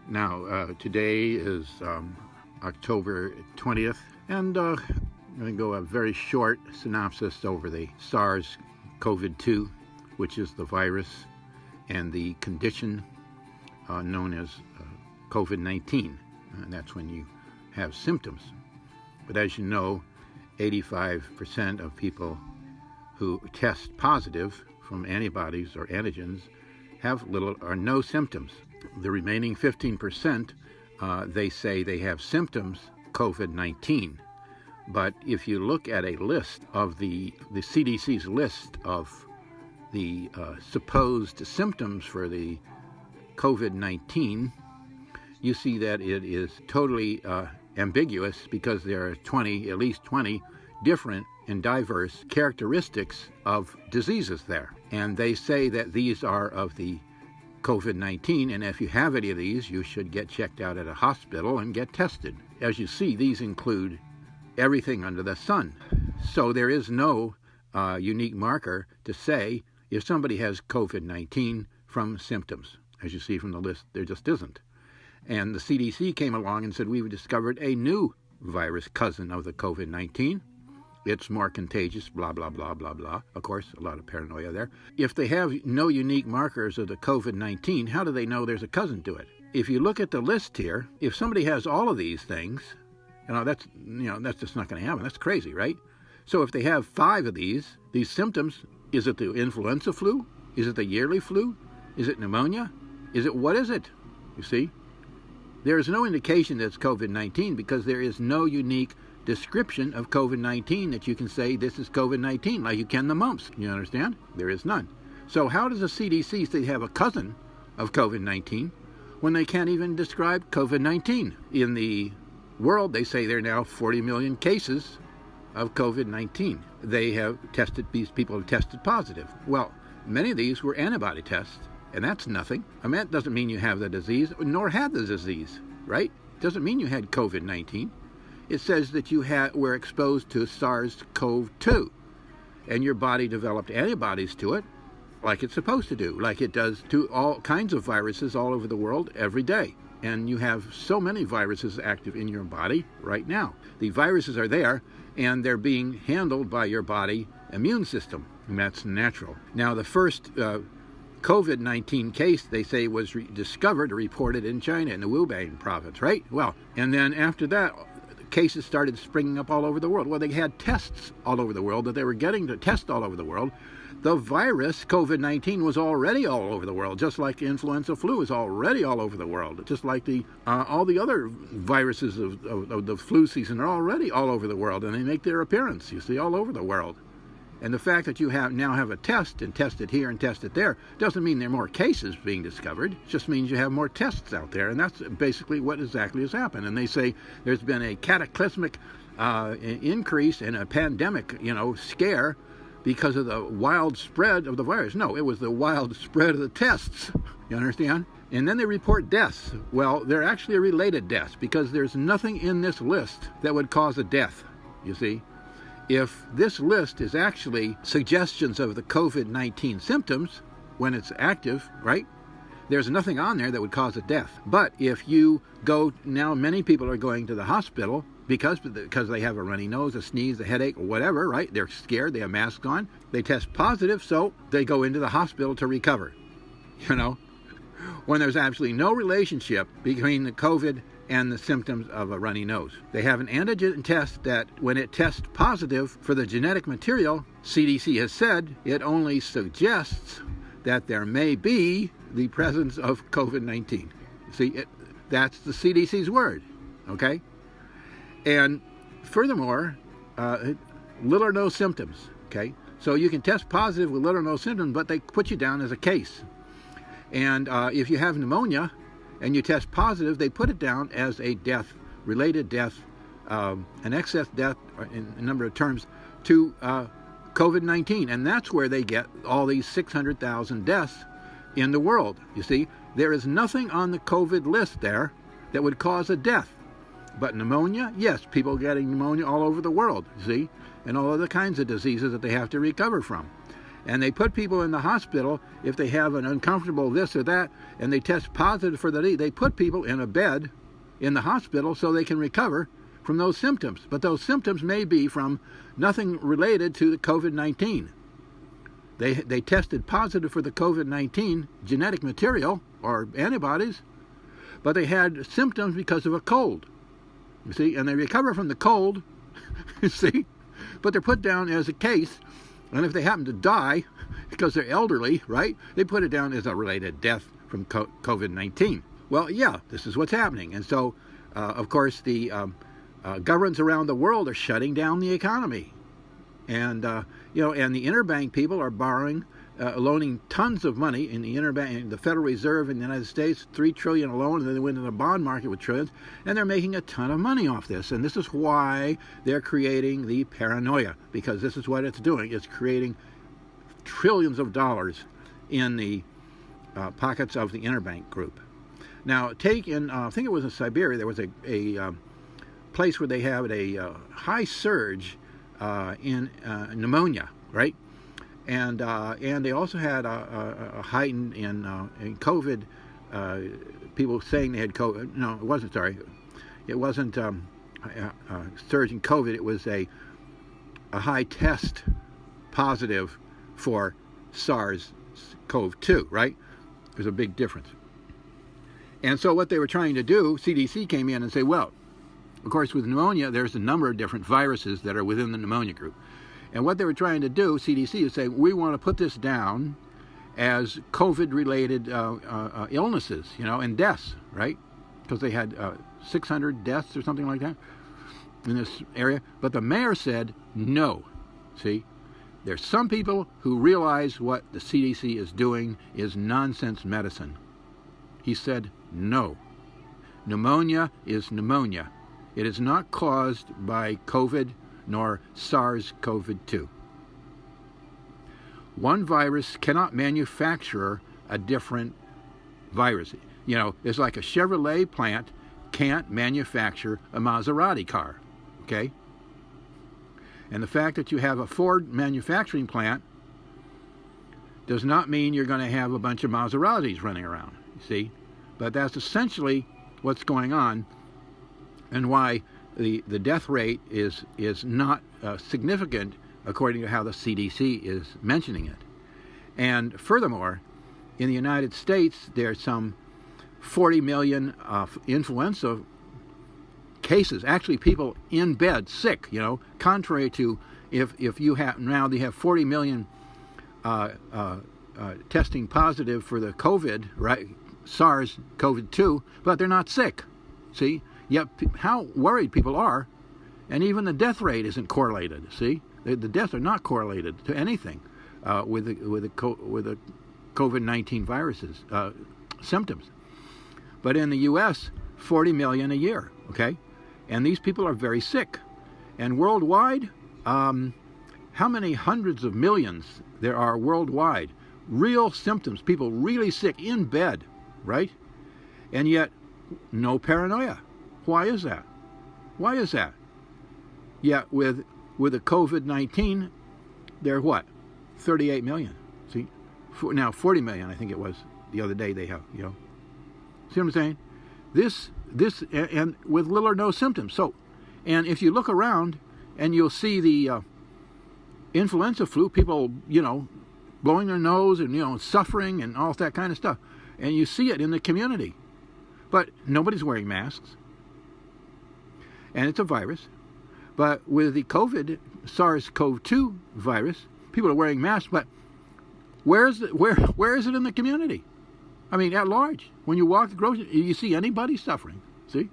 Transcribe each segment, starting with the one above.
Now, today is October 20th, and I'm going to go a very short synopsis over the SARS-CoV-2, which is the virus, and the condition known as COVID-19. And that's when you have symptoms. But as you know, 85% of people who test positive from antibodies or antigens have little or no symptoms. The remaining 15%, they say they have symptoms COVID-19. But if you look at a list of the CDC's list of the supposed symptoms for the COVID-19, you see that it is totally ambiguous, because there are at least 20 different and diverse characteristics of diseases there. And they say that these are of the COVID-19, and if you have any of these, you should get checked out at a hospital and get tested. As you see, these include everything under the sun. So there is no unique marker to say if somebody has COVID-19 from symptoms. As you see from the list, there just isn't. And the CDC came along and said, we've discovered a new virus cousin of the COVID-19. It's more contagious, blah, blah, blah, blah, blah. Of course, a lot of paranoia there. If they have no unique markers of the COVID-19, how do they know there's a cousin to it? If you look at the list here, if somebody has all of these things, that's just not going to happen. That's crazy, right? So if they have 5 of these symptoms, is it the influenza flu? Is it the yearly flu? Is it pneumonia? What is it? You see? There is no indication that it's COVID-19, because there is no unique description of COVID-19 that you can say this is COVID-19, like you can the mumps. You understand? There is none. So how does the CDC say they have a cousin of COVID-19 when they can't even describe COVID-19? In the world, they say there are now 40 million cases of COVID-19. These people have tested positive. Well, many of these were antibody tests, and that's nothing. I mean, that doesn't mean you have the disease, nor had the disease, right? Doesn't mean you had COVID-19. It says that you were exposed to SARS-CoV-2, and your body developed antibodies to it, like it's supposed to do, like it does to all kinds of viruses all over the world every day. And you have so many viruses active in your body right now. The viruses are there, and they're being handled by your body immune system, and that's natural. Now, the first COVID-19 case, they say, was discovered or reported in China, in the Hubei province, right? Well, and then after that, cases started springing up all over the world. Well, they had tests all over the world that they were getting to test all over the world. The virus, COVID-19, was already all over the world, just like influenza flu is already all over the world, just like all the other viruses of the flu season are already all over the world, and they make their appearance, you see, all over the world. And the fact that you now have a test, and test it here and test it there, doesn't mean there are more cases being discovered. It just means you have more tests out there, and that's basically what exactly has happened. And they say there's been a cataclysmic increase in a pandemic, scare, because of the wild spread of the virus. No, it was the wild spread of the tests. You understand? And then they report deaths. Well, they're actually related deaths, because there's nothing in this list that would cause a death, you see. If this list is actually suggestions of the COVID-19 symptoms when it's active, right, there's nothing on there that would cause a death. But if you go, now many people are going to the hospital because they have a runny nose, a sneeze, a headache, or whatever, right? They're scared, they have masks on, they test positive, so they go into the hospital to recover, when there's absolutely no relationship between the COVID and the symptoms of a runny nose. They have an antigen test that, when it tests positive for the genetic material, CDC has said it only suggests that there may be the presence of COVID-19. See, that's the CDC's word, okay? And furthermore, little or no symptoms, okay? So you can test positive with little or no symptoms, but they put you down as a case. And if you have pneumonia and you test positive, they put it down as a death, related death, an excess death, in a number of terms, to COVID-19. And that's where they get all these 600,000 deaths in the world. You see, there is nothing on the COVID list there that would cause a death. But pneumonia, yes, people getting pneumonia all over the world, you see, and all other kinds of diseases that they have to recover from. And they put people in the hospital if they have an uncomfortable this or that, and they test positive for the. They put people in a bed in the hospital so they can recover from those symptoms. But those symptoms may be from nothing related to the COVID-19. They tested positive for the COVID-19 genetic material or antibodies, but they had symptoms because of a cold. You see, and they recover from the cold, you see, but they're put down as a case, and if they happen to die because they're elderly, right, they put it down as a related death from COVID-19. Well, yeah, this is what's happening. And so, of course, the governments around the world are shutting down the economy. And, and the Interbank people are borrowing, loaning tons of money in the Interbank, the Federal Reserve in the United States, $3 trillion alone, and then they went into the bond market with trillions, and they're making a ton of money off this. And this is why they're creating the paranoia, because this is what it's doing. It's creating trillions of dollars in the pockets of the Interbank group. Now, take in, I think it was in Siberia, there was a place where they had a high surge in pneumonia, right? And they also had a heightened in COVID, people saying they had COVID. No, it wasn't, sorry. It wasn't a surge in COVID. It was a high test positive for SARS-CoV-2, right? There's a big difference. And so what they were trying to do, CDC came in and say, well, of course, with pneumonia, there's a number of different viruses that are within the pneumonia group. And what they were trying to do, CDC, is say, we want to put this down as COVID-related illnesses, and deaths, right? Because they had 600 deaths or something like that in this area. But the mayor said, no. See, there's some people who realize what the CDC is doing is nonsense medicine. He said, no. Pneumonia is pneumonia. It is not caused by COVID nor SARS-CoV-2. One virus cannot manufacture a different virus. It's like a Chevrolet plant can't manufacture a Maserati car, okay? And the fact that you have a Ford manufacturing plant does not mean you're going to have a bunch of Maseratis running around, you see? But that's essentially what's going on, and why the death rate is not significant according to how the CDC is mentioning it. And furthermore, in the United States, there's some 40 million influenza cases, actually people in bed sick, contrary to if you have, now they have 40 million testing positive for the COVID, right, SARS-CoV-2, but they're not sick, see? Yet how worried people are, and even the death rate isn't correlated, see? The deaths are not correlated to anything with the COVID-19 viruses, symptoms. But in the U.S., 40 million a year, okay? And these people are very sick. And worldwide, how many hundreds of millions there are worldwide? Real symptoms, people really sick in bed, right? And yet, no paranoia. Why is that? Why is that? Yet with the COVID-19, they're what? 38 million. See? Now 40 million, I think it was the other day they have, See what I'm saying? This, and with little or no symptoms. So, and if you look around and you'll see the influenza flu, people, blowing their nose and, suffering and all that kind of stuff. And you see it in the community. But nobody's wearing masks. And it's a virus. But with the COVID, SARS-CoV-2 virus, people are wearing masks, but where is it in the community? I mean, at large. When you walk the grocery, you see anybody suffering, see?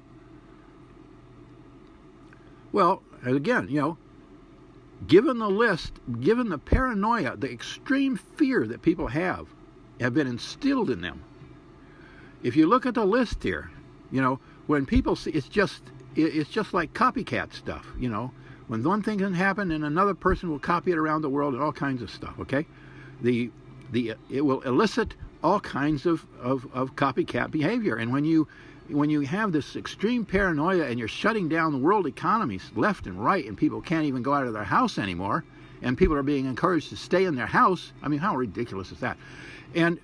Well, again, given the list, given the paranoia, the extreme fear that people have been instilled in them. If you look at the list here, when people see, it's just like copycat stuff, When one thing can happen, and another person will copy it around the world and all kinds of stuff, okay? It will elicit all kinds of copycat behavior. And when you have this extreme paranoia and you're shutting down the world economies left and right, and people can't even go out of their house anymore, and people are being encouraged to stay in their house. I mean, how ridiculous is that? And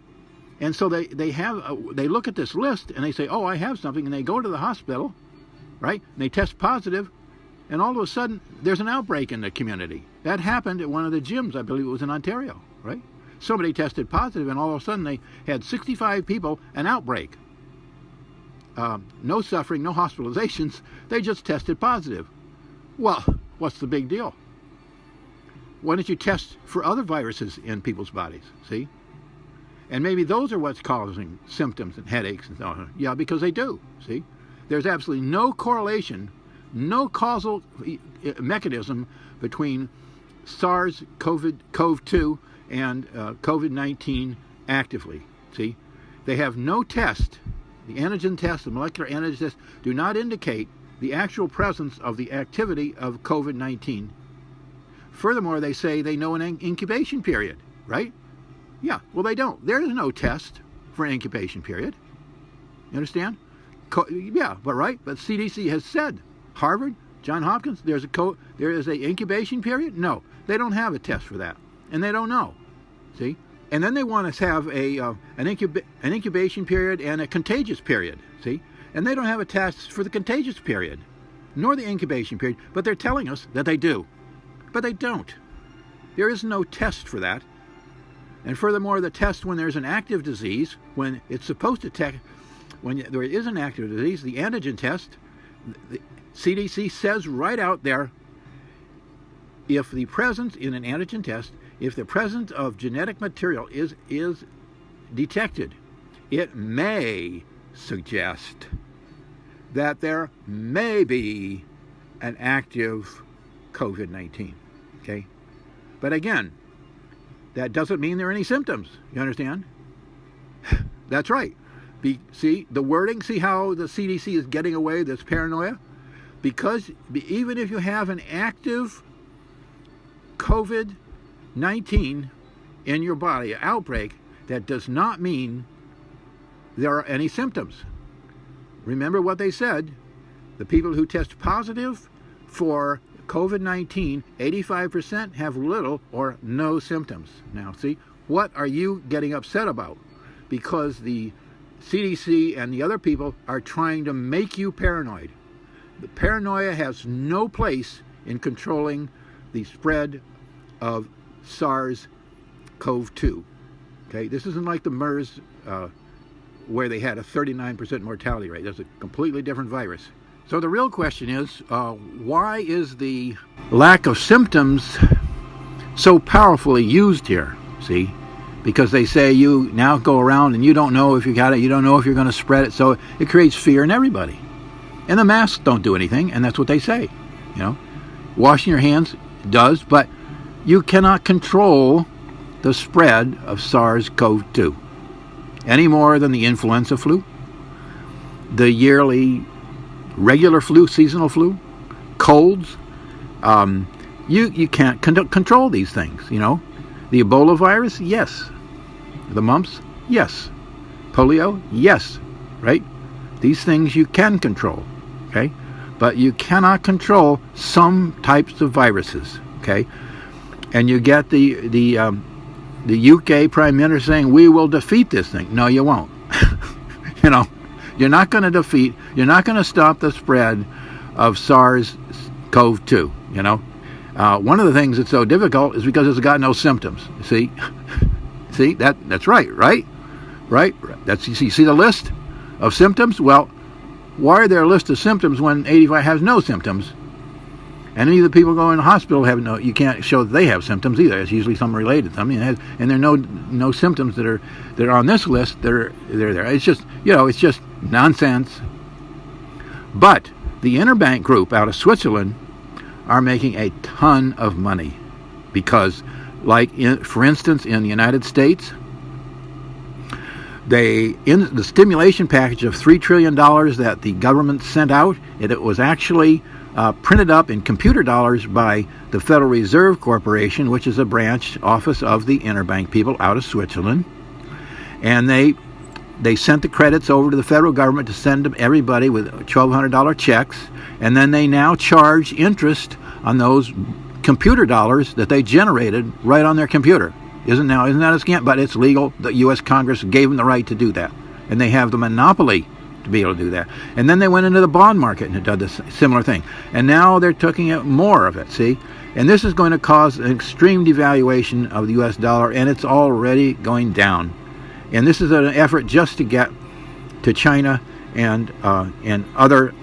so they look at this list and they say, oh, I have something, and they go to the hospital, right? And they test positive, and all of a sudden there's an outbreak in the community. That happened at one of the gyms, I believe it was in Ontario, right? Somebody tested positive, and all of a sudden they had 65 people, an outbreak. No suffering, no hospitalizations. They just tested positive. Well, what's the big deal? Why don't you test for other viruses in people's bodies? See? And maybe those are what's causing symptoms and headaches and so on. Yeah, because they do. See? There's absolutely no correlation, no causal mechanism between SARS-CoV-2 and COVID-19 actively. See? They have no test. The antigen test, the molecular antigen test, do not indicate the actual presence of the activity of COVID-19. Furthermore, they say they know an incubation period, right? Yeah, well, they don't. There is no test for an incubation period. You understand? Yeah, but CDC has said, Harvard, Johns Hopkins, there is a incubation period? No, they don't have a test for that, and they don't know. See? And then they want us to have an incubation period and a contagious period, see? And they don't have a test for the contagious period, nor the incubation period, but they're telling us that they do. But they don't. There is no test for that. And furthermore, the test when there's an active disease, when it's supposed to detect, when there is an active disease, the antigen test, the CDC says right out there, if the presence in an antigen test, if the presence of genetic material is detected, it may suggest that there may be an active COVID-19, okay? But again, that doesn't mean there are any symptoms, you understand? That's right. See the wording, see how the CDC is getting away with this paranoia? Because even if you have an active COVID-19 in your body, an outbreak, that does not mean there are any symptoms. Remember what they said, the people who test positive for COVID-19, 85% have little or no symptoms. Now, see, what are you getting upset about? Because the CDC and the other people are trying to make you paranoid. The paranoia has no place in controlling the spread of SARS-CoV-2. Okay, this isn't like the MERS where they had a 39% mortality rate. That's a completely different virus. So the real question is, why is the lack of symptoms so powerfully used here? See, because they say you now go around and you don't know if you got it, you don't know if you're going to spread it, so it creates fear in everybody. And the masks don't do anything, and that's what they say. You know, washing your hands does, but you cannot control the spread of SARS-CoV-2 any more than the influenza flu, the yearly regular flu, seasonal flu, colds. You can't control these things, you know. The Ebola virus, yes. The mumps, yes. Polio, yes, right? These things you can control, okay? But you cannot control some types of viruses, okay? And you get the UK Prime Minister saying, we will defeat this thing. No, you won't. You know, you're not going to stop the spread of SARS-CoV-2, you know. One of the things that's so difficult is because it's got no symptoms. See? See, that's right? That's, you see the list of symptoms? Well, why are there a list of symptoms when 85 has no symptoms? And any of the people going to the hospital have you can't show that they have symptoms either. It's usually something related to them. And there are no symptoms that are on this list that are there. It's just, you know, it's just nonsense. But the Interbank group out of Switzerland are making a ton of money because, for instance, in the United States, in the stimulation package of $3 trillion that the government sent out, it was actually printed up in computer dollars by the Federal Reserve Corporation, which is a branch office of the Interbank people out of Switzerland. And they sent the credits over to the federal government to send them everybody with $1,200 checks, and then they now charge interest on those computer dollars that they generated right on their computer. Isn't that a scam? But it's legal. The U.S. Congress gave them the right to do that, and they have the monopoly to be able to do that. And then they went into the bond market and did this similar thing. And now they're taking more of it, see? And this is going to cause an extreme devaluation of the U.S. dollar, and it's already going down. And this is an effort just to get to China and other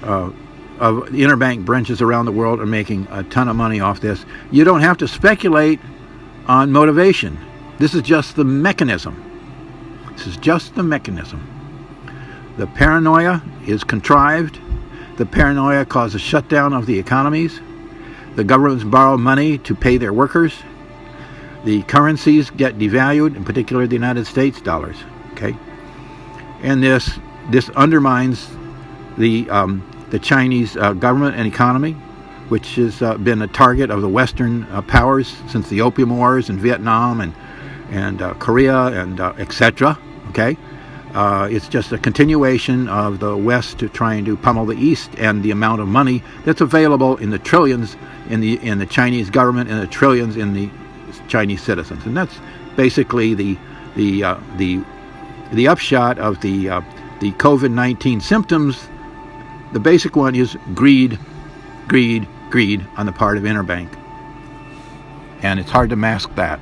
of interbank branches around the world are making a ton of money off this. You don't have to speculate on motivation. This is just the mechanism. This is just the mechanism. The paranoia is contrived. The paranoia causes shutdown of the economies. The governments borrow money to pay their workers. The currencies get devalued, in particular the United States dollars. Okay, and this undermines the Chinese government and economy, which has been a target of the Western powers since the Opium Wars in Vietnam and Korea and etc. Okay. It's just a continuation of the West to trying to pummel the East, and the amount of money that's available in the trillions in the Chinese government and the trillions in the Chinese citizens. And that's basically the upshot of the COVID-19 symptoms. The basic one is greed on the part of Interbank, and it's hard to mask that.